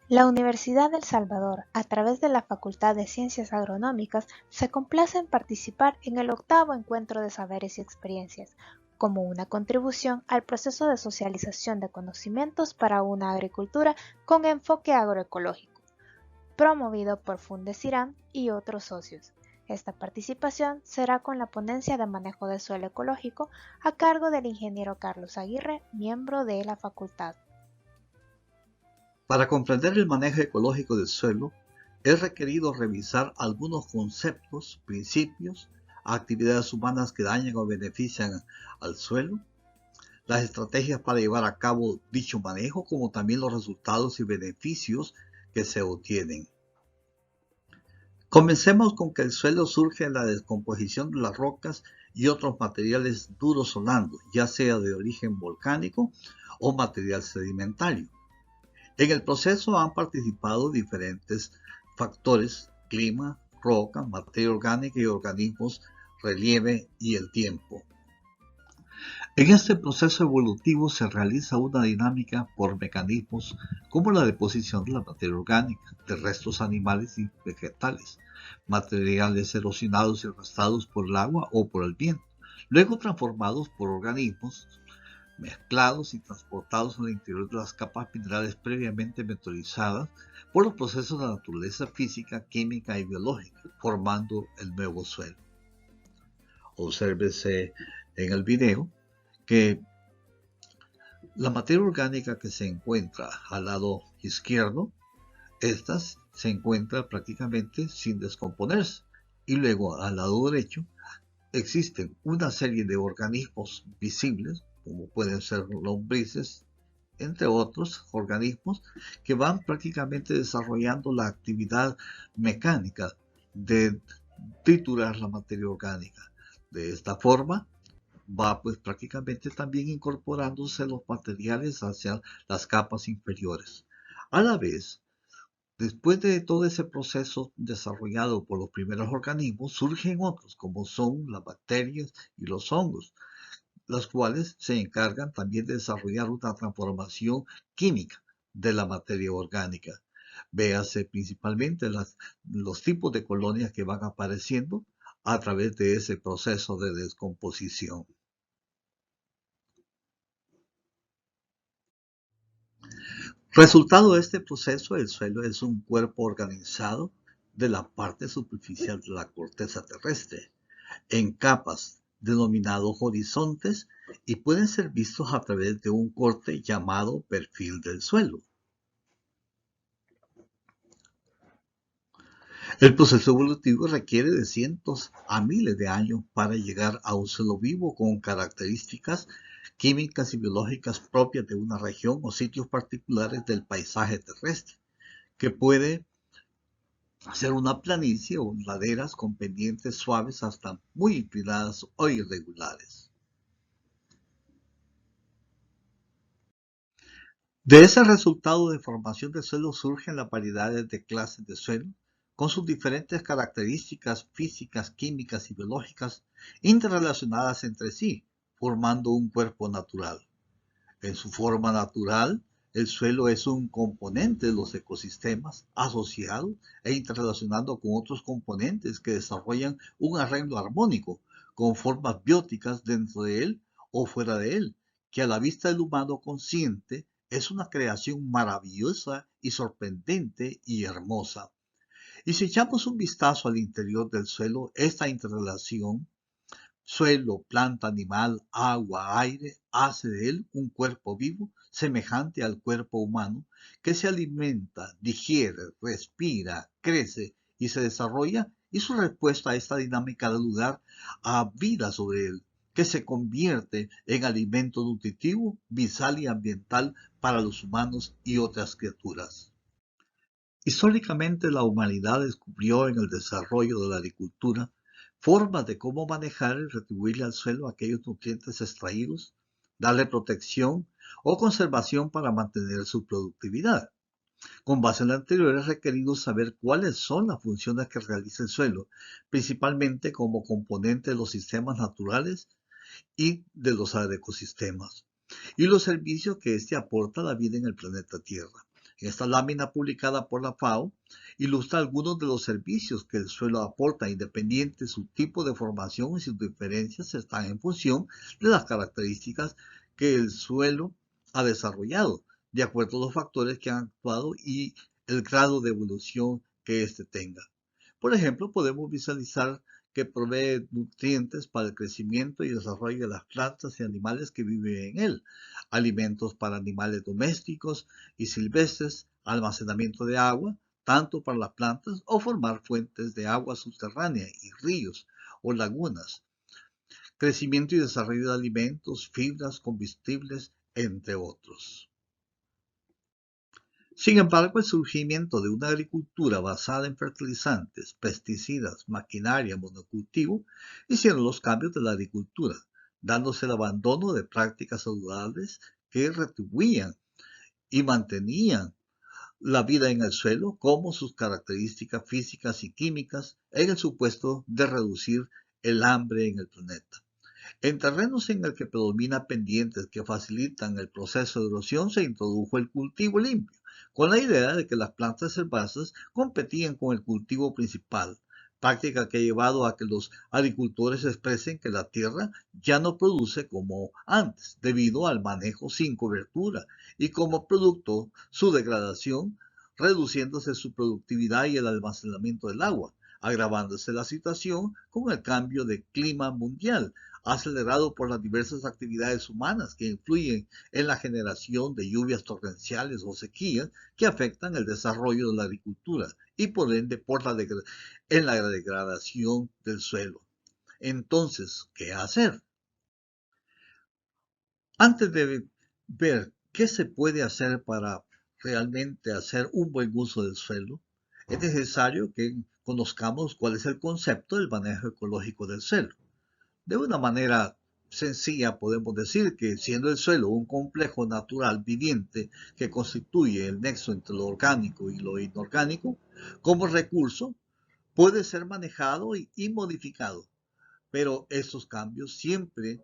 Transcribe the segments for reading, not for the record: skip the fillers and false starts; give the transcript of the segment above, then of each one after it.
La Universidad de El Salvador, a través de la Facultad de Ciencias Agronómicas, se complace en participar en el 8º Encuentro de Saberes y Experiencias, como una contribución al proceso de socialización de conocimientos para una agricultura con enfoque agroecológico, promovido por Fundecirán y otros socios. Esta participación será con la ponencia de manejo del suelo ecológico a cargo del ingeniero Carlos Aguirre, miembro de la facultad. Para comprender el manejo ecológico del suelo, es requerido revisar algunos conceptos, principios, actividades humanas que dañan o benefician al suelo, las estrategias para llevar a cabo dicho manejo, como también los resultados y beneficios que se obtienen. Comencemos con que el suelo surge en la descomposición de las rocas y otros materiales duros o blandos, ya sea de origen volcánico o material sedimentario. En el proceso han participado diferentes factores: clima, roca, materia orgánica y organismos, relieve y el tiempo. En este proceso evolutivo se realiza una dinámica por mecanismos como la deposición de la materia orgánica, de restos animales y vegetales, materiales erosionados y arrastrados por el agua o por el viento, luego transformados por organismos, mezclados y transportados en el interior de las capas minerales previamente meteorizadas por los procesos de la naturaleza física, química y biológica, formando el nuevo suelo. Obsérvese en el video que la materia orgánica que se encuentra al lado izquierdo, esta se encuentra prácticamente sin descomponerse, y luego al lado derecho existen una serie de organismos visibles, como pueden ser lombrices, entre otros organismos, que van prácticamente desarrollando la actividad mecánica de triturar la materia orgánica. De esta forma, va pues prácticamente también incorporándose los materiales hacia las capas inferiores. A la vez, después de todo ese proceso desarrollado por los primeros organismos, surgen otros, como son las bacterias y los hongos, las cuales se encargan también de desarrollar una transformación química de la materia orgánica. Véase principalmente los tipos de colonias que van apareciendo a través de ese proceso de descomposición. Resultado de este proceso, el suelo es un cuerpo organizado de la parte superficial de la corteza terrestre en capas denominados horizontes y pueden ser vistos a través de un corte llamado perfil del suelo. El proceso evolutivo requiere de cientos a miles de años para llegar a un suelo vivo con características químicas y biológicas propias de una región o sitios particulares del paisaje terrestre, que puede ser una planicie o laderas con pendientes suaves hasta muy inclinadas o irregulares. De ese resultado de formación de suelo surgen las variedades de clases de suelo, con sus diferentes características físicas, químicas y biológicas interrelacionadas entre sí, formando un cuerpo natural. En su forma natural, el suelo es un componente de los ecosistemas asociado e interrelacionado con otros componentes que desarrollan un arreglo armónico, con formas bióticas dentro de él o fuera de él, que a la vista del humano consciente es una creación maravillosa y sorprendente y hermosa. Y si echamos un vistazo al interior del suelo, esta interrelación suelo, planta, animal, agua, aire, hace de él un cuerpo vivo semejante al cuerpo humano que se alimenta, digiere, respira, crece y se desarrolla, y su respuesta a esta dinámica da lugar a vida sobre él, que se convierte en alimento nutritivo, visal y ambiental para los humanos y otras criaturas. Históricamente la humanidad descubrió en el desarrollo de la agricultura formas de cómo manejar y retribuirle al suelo aquellos nutrientes extraídos, darle protección o conservación para mantener su productividad. Con base en lo anterior, es requerido saber cuáles son las funciones que realiza el suelo, principalmente como componente de los sistemas naturales y de los agroecosistemas, y los servicios que éste aporta a la vida en el planeta Tierra. Esta lámina publicada por la FAO ilustra algunos de los servicios que el suelo aporta, independiente su tipo de formación y sus diferencias están en función de las características que el suelo ha desarrollado, de acuerdo a los factores que han actuado y el grado de evolución que éste tenga. Por ejemplo, podemos visualizar que provee nutrientes para el crecimiento y desarrollo de las plantas y animales que viven en él, alimentos para animales domésticos y silvestres, almacenamiento de agua, tanto para las plantas o formar fuentes de agua subterránea y ríos o lagunas, crecimiento y desarrollo de alimentos, fibras, combustibles, entre otros. Sin embargo, el surgimiento de una agricultura basada en fertilizantes, pesticidas, maquinaria, monocultivo, hicieron los cambios de la agricultura, dándose el abandono de prácticas saludables que retribuían y mantenían la vida en el suelo, como sus características físicas y químicas, en el supuesto de reducir el hambre en el planeta. En terrenos en el que predomina pendientes que facilitan el proceso de erosión, se introdujo el cultivo limpio, con la idea de que las plantas herbáceas competían con el cultivo principal, práctica que ha llevado a que los agricultores expresen que la tierra ya no produce como antes, debido al manejo sin cobertura, y como producto su degradación, reduciéndose su productividad y el almacenamiento del agua, agravándose la situación con el cambio de clima mundial, acelerado por las diversas actividades humanas que influyen en la generación de lluvias torrenciales o sequías que afectan el desarrollo de la agricultura y por ende en la degradación del suelo. Entonces, ¿qué hacer? Antes de ver qué se puede hacer para realmente hacer un buen uso del suelo, es necesario que conozcamos cuál es el concepto del manejo ecológico del suelo. De una manera sencilla podemos decir que siendo el suelo un complejo natural viviente que constituye el nexo entre lo orgánico y lo inorgánico, como recurso puede ser manejado y modificado, pero estos cambios siempre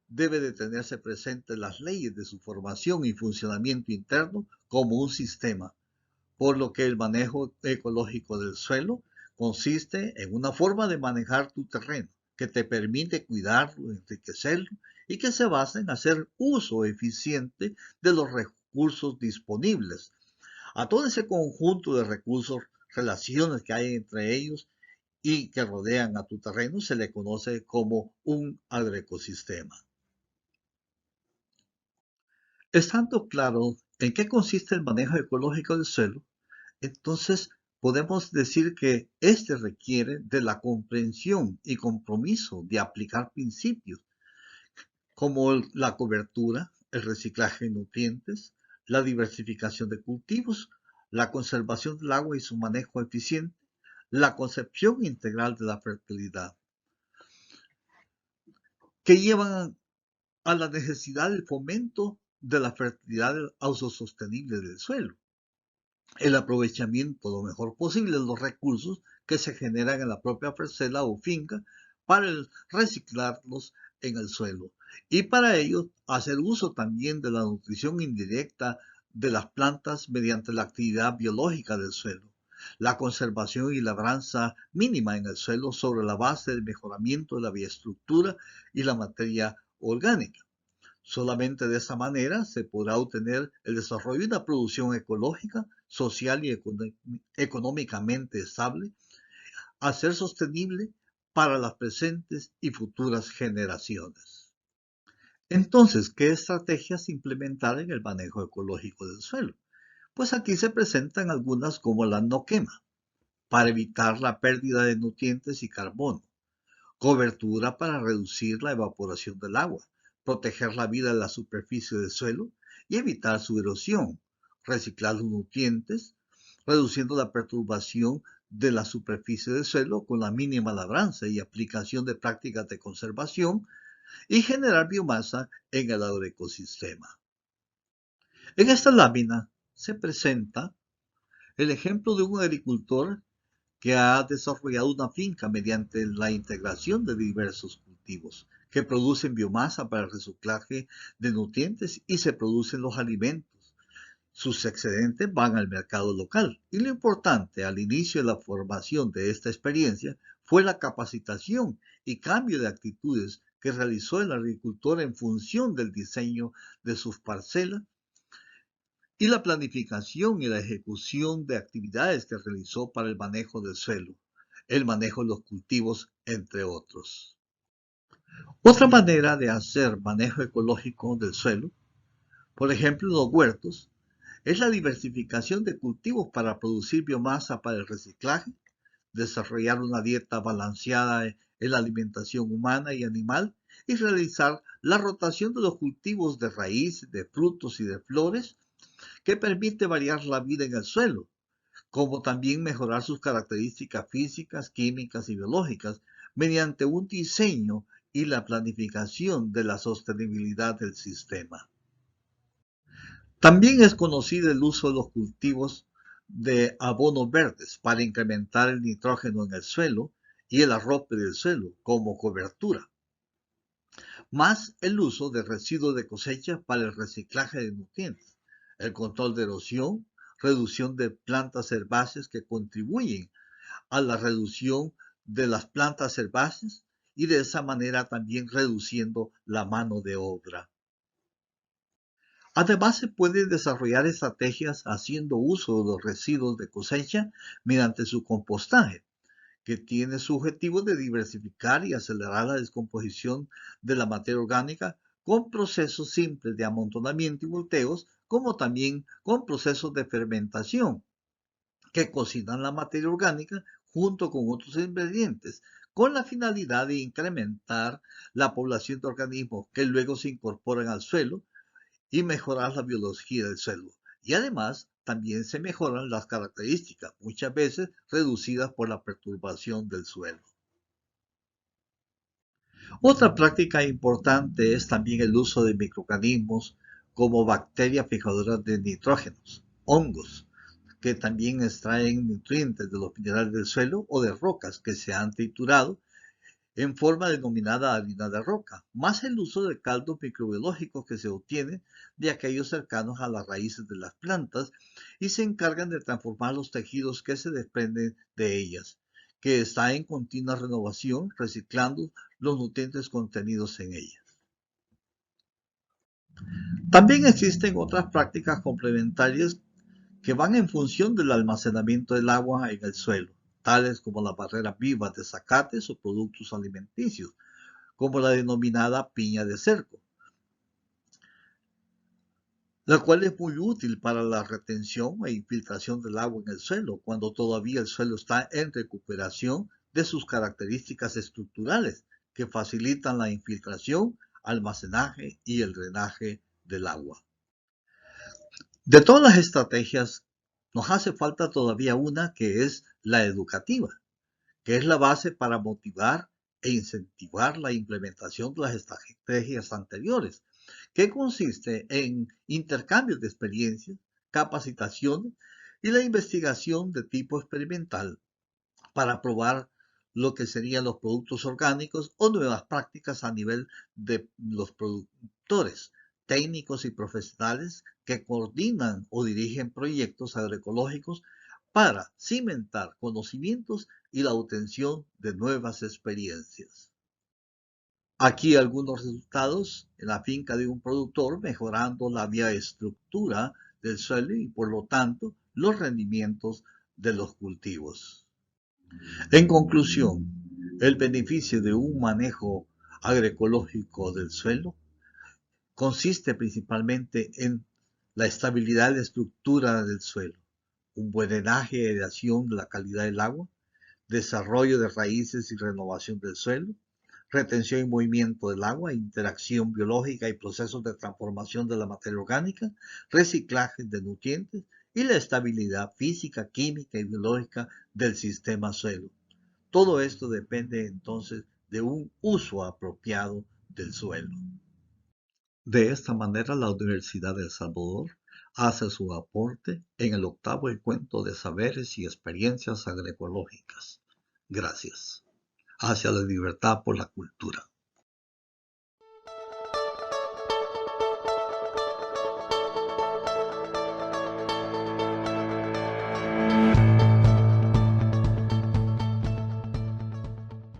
debe de tenerse presente las leyes de su formación y funcionamiento interno como un sistema, por lo que el manejo ecológico del suelo consiste en una forma de manejar tu terreno que te permite cuidarlo, enriquecerlo y que se basa en hacer uso eficiente de los recursos disponibles. A todo ese conjunto de recursos, relaciones que hay entre ellos y que rodean a tu terreno se le conoce como un agroecosistema. Estando claro en qué consiste el manejo ecológico del suelo, entonces podemos decir que este requiere de la comprensión y compromiso de aplicar principios como la cobertura, el reciclaje de nutrientes, la diversificación de cultivos, la conservación del agua y su manejo eficiente, la concepción integral de la fertilidad, que llevan a la necesidad del fomento de la fertilidad autosostenible del suelo, el aprovechamiento lo mejor posible de los recursos que se generan en la propia parcela o finca para reciclarlos en el suelo y para ello hacer uso también de la nutrición indirecta de las plantas mediante la actividad biológica del suelo, la conservación y labranza mínima en el suelo sobre la base del mejoramiento de la bioestructura y la materia orgánica. Solamente de esa manera se podrá obtener el desarrollo de una producción ecológica, social y económicamente estable, a ser sostenible para las presentes y futuras generaciones. Entonces, ¿qué estrategias implementar en el manejo ecológico del suelo? Pues aquí se presentan algunas como la no quema, para evitar la pérdida de nutrientes y carbono, cobertura para reducir la evaporación del agua, proteger la vida de la superficie del suelo y evitar su erosión, reciclar los nutrientes, reduciendo la perturbación de la superficie del suelo con la mínima labranza y aplicación de prácticas de conservación y generar biomasa en el agroecosistema. En esta lámina se presenta el ejemplo de un agricultor que ha desarrollado una finca mediante la integración de diversos cultivos que producen biomasa para el reciclaje de nutrientes y se producen los alimentos. Sus excedentes van al mercado local y lo importante al inicio de la formación de esta experiencia fue la capacitación y cambio de actitudes que realizó el agricultor en función del diseño de sus parcelas y la planificación y la ejecución de actividades que realizó para el manejo del suelo, el manejo de los cultivos, entre otros. Otra manera de hacer manejo ecológico del suelo, por ejemplo en los huertos, es la diversificación de cultivos para producir biomasa para el reciclaje, desarrollar una dieta balanceada en la alimentación humana y animal y realizar la rotación de los cultivos de raíz, de frutos y de flores que permite variar la vida en el suelo, como también mejorar sus características físicas, químicas y biológicas mediante un diseño y la planificación de la sostenibilidad del sistema. También es conocido el uso de los cultivos de abonos verdes para incrementar el nitrógeno en el suelo y el arrope del suelo como cobertura, más el uso de residuos de cosecha para el reciclaje de nutrientes, el control de erosión, reducción de plantas herbáceas que contribuyen a la reducción de las plantas herbáceas y de esa manera también reduciendo la mano de obra. Además, se pueden desarrollar estrategias haciendo uso de los residuos de cosecha mediante su compostaje, que tiene su objetivo de diversificar y acelerar la descomposición de la materia orgánica con procesos simples de amontonamiento y volteos, como también con procesos de fermentación, que cocinan la materia orgánica junto con otros ingredientes, con la finalidad de incrementar la población de organismos que luego se incorporan al suelo y mejorar la biología del suelo. Y además, también se mejoran las características, muchas veces reducidas por la perturbación del suelo. Otra práctica importante es también el uso de microorganismos como bacterias fijadoras de nitrógenos, hongos, que también extraen nutrientes de los minerales del suelo o de rocas que se han triturado en forma denominada harina de roca, más el uso de caldos microbiológicos que se obtienen de aquellos cercanos a las raíces de las plantas y se encargan de transformar los tejidos que se desprenden de ellas, que está en continua renovación, reciclando los nutrientes contenidos en ellas. También existen otras prácticas complementarias que van en función del almacenamiento del agua en el suelo, tales como las barreras vivas de zacates o productos alimenticios, como la denominada piña de cerco, la cual es muy útil para la retención e infiltración del agua en el suelo, cuando todavía el suelo está en recuperación de sus características estructurales, que facilitan la infiltración, almacenaje y el drenaje del agua. De todas las estrategias, nos hace falta todavía una que es la educativa, que es la base para motivar e incentivar la implementación de las estrategias anteriores, que consiste en intercambios de experiencias, capacitaciones y la investigación de tipo experimental para probar lo que serían los productos orgánicos o nuevas prácticas a nivel de los productores, técnicos y profesionales que coordinan o dirigen proyectos agroecológicos para cimentar conocimientos y la obtención de nuevas experiencias. Aquí algunos resultados en la finca de un productor mejorando la bioestructura del suelo y por lo tanto los rendimientos de los cultivos. En conclusión, el beneficio de un manejo agroecológico del suelo consiste principalmente en la estabilidad de la estructura del suelo, un buen drenaje y aireación de la calidad del agua, desarrollo de raíces y renovación del suelo, retención y movimiento del agua, interacción biológica y procesos de transformación de la materia orgánica, reciclaje de nutrientes y la estabilidad física, química y biológica del sistema suelo. Todo esto depende entonces de un uso apropiado del suelo. De esta manera, la Universidad de El Salvador hace su aporte en el octavo encuentro de saberes y experiencias agroecológicas. Gracias. Hacia la libertad por la cultura.